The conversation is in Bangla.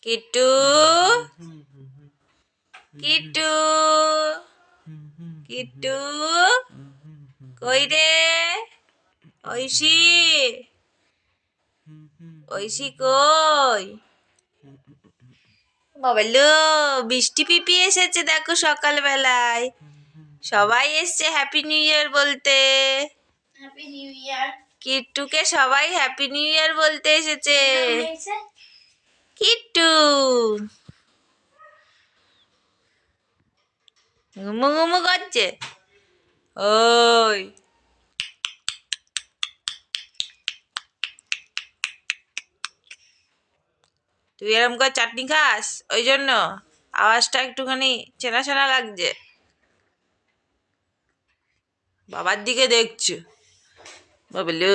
কিট্টু কিট্টু কিট্টু কই রে ঐশী ঐশী কই বাবালো বৃষ্টি পিপি এসেছে দেখো সকালবেলায় সবাই এসছে হ্যাপি নিউ ইয়ার বলতে হ্যাপি নিউ ইয়ার। কিট্টুকে সবাই হ্যাপি নিউ ইয়ার বলতে এসেছে কিট্টু ঘুমু ঘুমু করছে ওই তুই এরম করে চাটনি খাস ওই জন্য আওয়াজটা একটুখানি চেনা চেনা লাগছে বাবার দিকে দেখছো বাবলু